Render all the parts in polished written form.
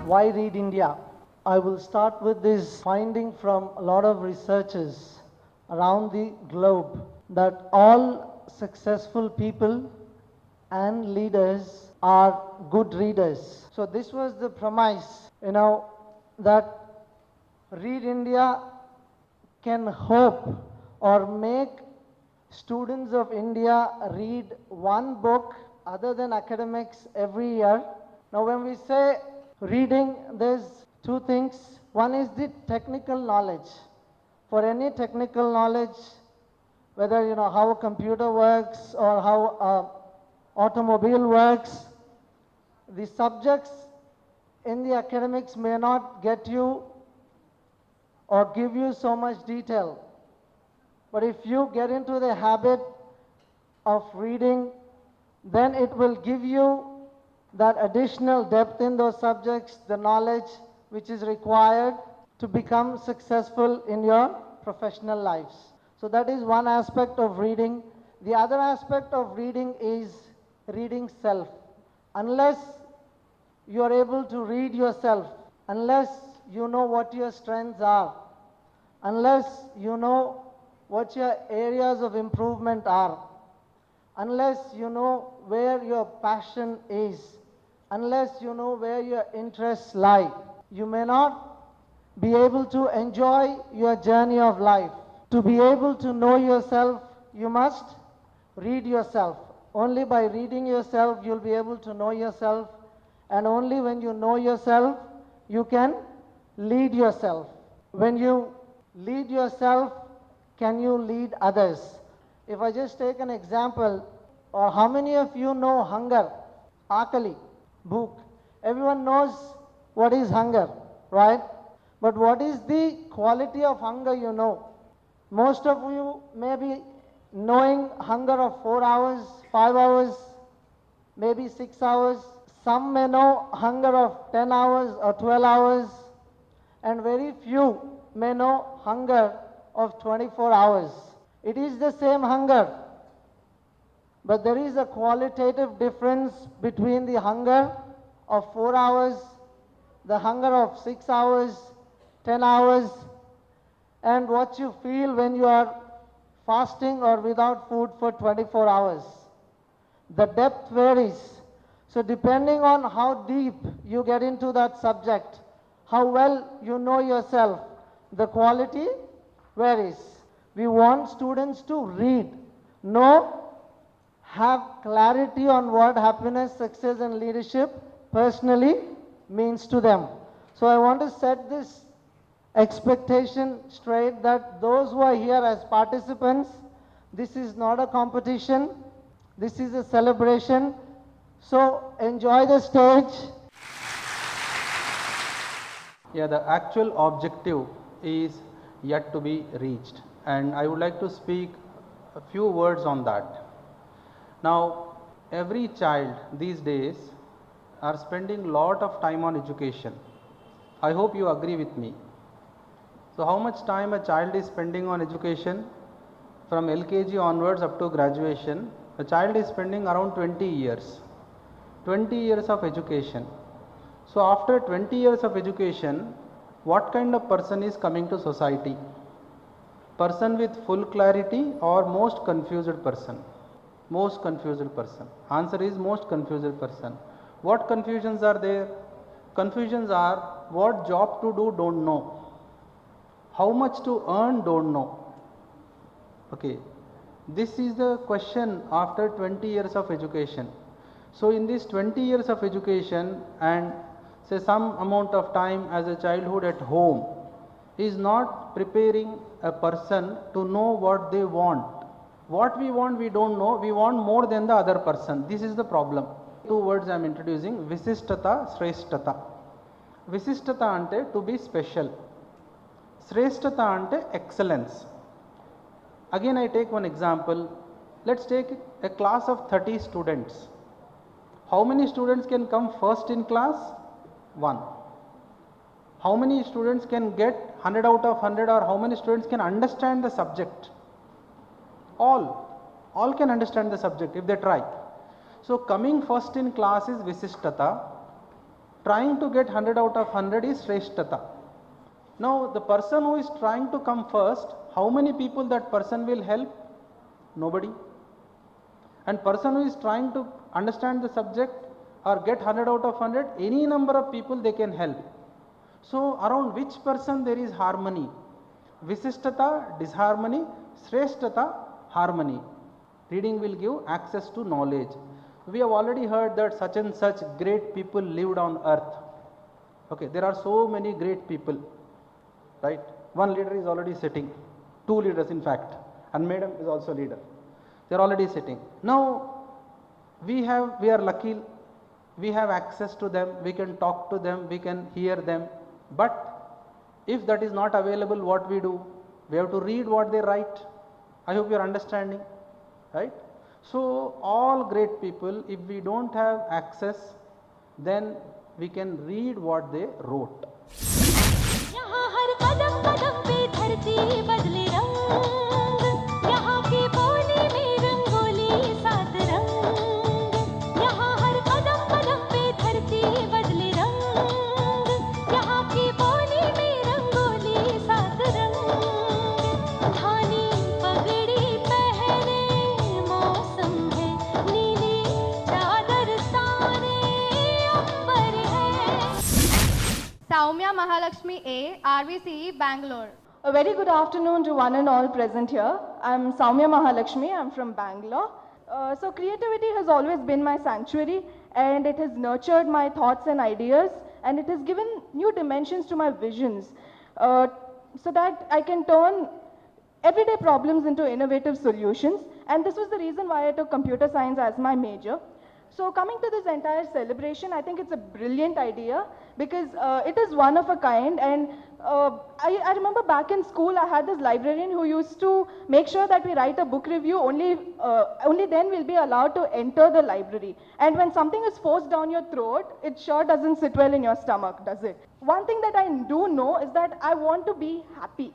Why read India? I will start with this finding from a lot of researchers around the globe that all successful people and leaders are good readers. So this was the premise, that Read India can hope or make students of India read one book other than academics every year. Now when we say reading, there's two things. One is the technical knowledge. For any technical knowledge, whether how a computer works or how an automobile works, the subjects in the academics may not get you or give you so much detail. But if you get into the habit of reading, then it will give you that additional depth in those subjects, the knowledge which is required to become successful in your professional lives. So that is one aspect of reading. The other aspect of reading is reading self. Unless you are able to read yourself, unless you know what your strengths are, unless you know what your areas of improvement are, unless you know where your passion is, unless you know where your interests lie, you may not be able to enjoy your journey of life. To be able to know yourself, you must read yourself. Only by reading yourself, you'll be able to know yourself. And only when you know yourself, you can lead yourself. When you lead yourself, can you lead others? If I just take an example, or how many of you know hunger? Akali, bhook. Everyone knows what is hunger, right? But what is the quality of hunger you know? Most of you may be knowing hunger of 4 hours, 5 hours, maybe 6 hours. Some may know hunger of 10 hours or 12 hours, and very few may know hunger of 24 hours. It is the same hunger, but there is a qualitative difference between the hunger of 4 hours, the hunger of 6 hours, 10 hours, and what you feel when you are fasting or without food for 24 hours. The depth varies. So depending on how deep you get into that subject, how well you know yourself, the quality varies. We want students to read, know, have clarity on what happiness, success and leadership personally means to them. So I want to set this expectation straight that those who are here as participants, this is not a competition, this is a celebration. So enjoy the stage. Yeah, the actual objective is yet to be reached, and I would like to speak a few words on that. Now, every child these days are spending a lot of time on education. I hope you agree with me. So how much time a child is spending on education? From LKG onwards up to graduation, a child is spending around 20 years. 20 years of education. So after 20 years of education, what kind of person is coming to society? Person with full clarity or most confused person? Most confused person. Answer is most confused person. What confusions are there? Confusions are what job to do, don't know. How much to earn, don't know. Okay. This is the question after 20 years of education. So in this 20 years of education and say some amount of time as a childhood at home is not preparing a person to know what they want. What we want we don't know, we want more than the other person. This is the problem. Two words I am introducing, Visishtata, Sreshtata. Visishtata ante to be special. Sreshtata ante excellence. Again I take one example. Let's take a class of 30 students. How many students can come first in class? 1. How many students can get 100 out of 100, or how many students can understand the subject? All can understand the subject if they try. So coming first in class is Visishtata. trying to get 100 out of 100 is Shrestata. Now the person who is trying to come first, how many people that person will help? Nobody. And person who is trying to understand the subject or get 100 out of 100, any number of people they can help. So around which person there is harmony? Visishtata, disharmony, Shrestata, harmony. Reading will give access to knowledge. We have already heard that such and such great people lived on earth. Okay, there are so many great people, right? One leader is already sitting, two leaders in fact, and madam is also leader. They are already sitting. Now we are lucky, we have access to them, we can talk to them, we can hear them. But if that is not available, what we do? We have to read what they write. I hope you are understanding, right? So all great people, if we don't have access, then we can read what they wrote. यहाँ हर कदम कदम पे धरती बदले रंग, यहाँ की बोली में रंगोली सात रंग, यहाँ हर कदम कदम पे धरती बदले रंग, यहाँ की बोली में रंगोली सात रंग, धानी पगड़ी पहने मौसम है, नीली चादर ताने अंबर है। Soumya Mahalakshmi A, RVCE, Bangalore. A very good afternoon to one and all present here. I'm Soumya Mahalakshmi. I'm from Bangalore. So creativity has always been my sanctuary, and it has nurtured my thoughts and ideas, and it has given new dimensions to my visions, so that I can turn everyday problems into innovative solutions. And this was the reason why I took computer science as my major. So coming to this entire celebration, I think it's a brilliant idea because it is one of a kind. And I remember back in school, I had this librarian who used to make sure that we write a book review. Only then we'll be allowed to enter the library. And when something is forced down your throat, it sure doesn't sit well in your stomach, does it? One thing that I do know is that I want to be happy.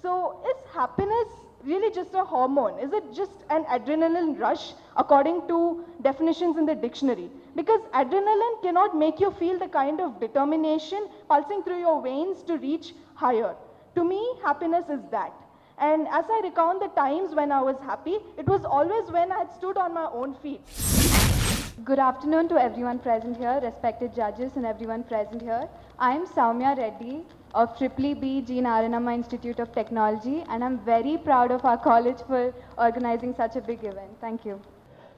So is happiness really just a hormone? Is it just an adrenaline rush according to definitions in the dictionary? Because adrenaline cannot make you feel the kind of determination pulsing through your veins to reach higher. To me, happiness is that. And as I recount the times when I was happy, it was always when I had stood on my own feet. Good afternoon to everyone present here, respected judges and everyone present here. I am Soumya Reddy of BBB G. Naranamma Institute of Technology, and I'm very proud of our college for organizing such a big event. Thank you.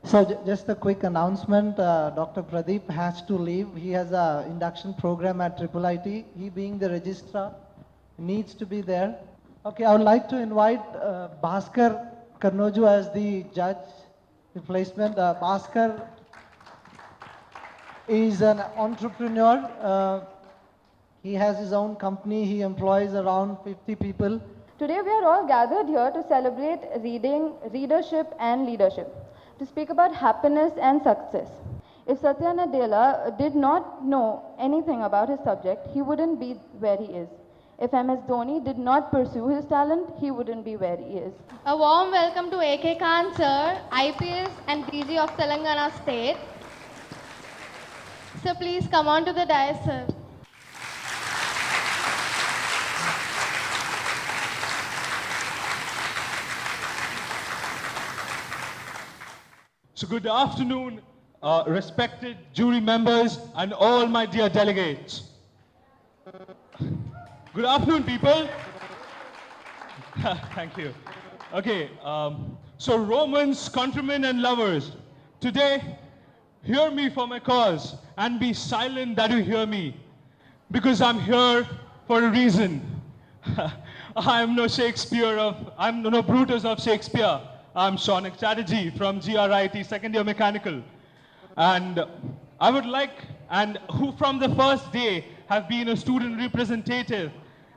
So just a quick announcement, Dr. Pradeep has to leave. He has an induction program at IIIT. He being the registrar needs to be there. Okay, I would like to invite Bhaskar Karnoju as the judge replacement. Bhaskar is an entrepreneur. He has his own company. He employs around 50 people. Today we are all gathered here to celebrate reading, readership and leadership, to speak about happiness and success. If Satya Nadella did not know anything about his subject, he wouldn't be where he is. If MS Dhoni did not pursue his talent, he wouldn't be where he is. A warm welcome to AK Khan sir, IPS and DG of Telangana State. So please come on to the dais, sir. So good afternoon, respected jury members and all my dear delegates. Good afternoon, people. Thank you. Okay, so Romans, countrymen and lovers, today hear me for my cause and be silent that you hear me, because I'm here for a reason. I'm no I'm no Brutus of Shakespeare. I'm Shaunak Chatterjee from RIC second year mechanical. And I would like, and who from the first day have been a student representative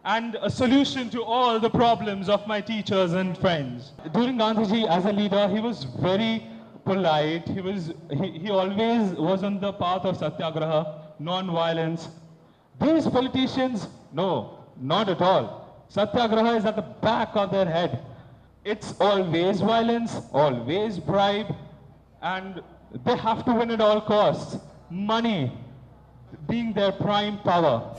and a solution to all the problems of my teachers and friends. During Gandhiji as a leader, he was very polite. He always was on the path of satyagraha, non-violence. These politicians, no, not at all. Satyagraha is at the back of their head. It's always violence, always bribe, and they have to win at all costs. Money. being their prime power.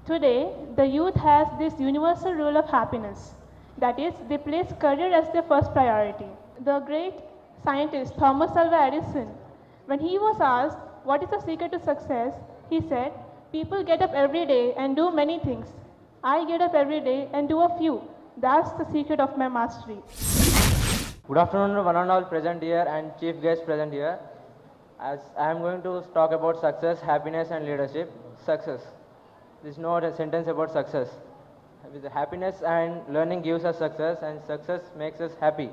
Today, the youth has this universal rule of happiness. That is, they place career as their first priority. The great scientist Thomas Alva Edison, when he was asked what is the secret to success, he said, "People get up every day and do many things. I get up every day and do a few. That's the secret of my mastery." Good afternoon, one and all present here and chief guest present here. As I am going to talk about success, happiness and leadership. Success. There is no other sentence about success. With happiness and learning gives us success, and success makes us happy.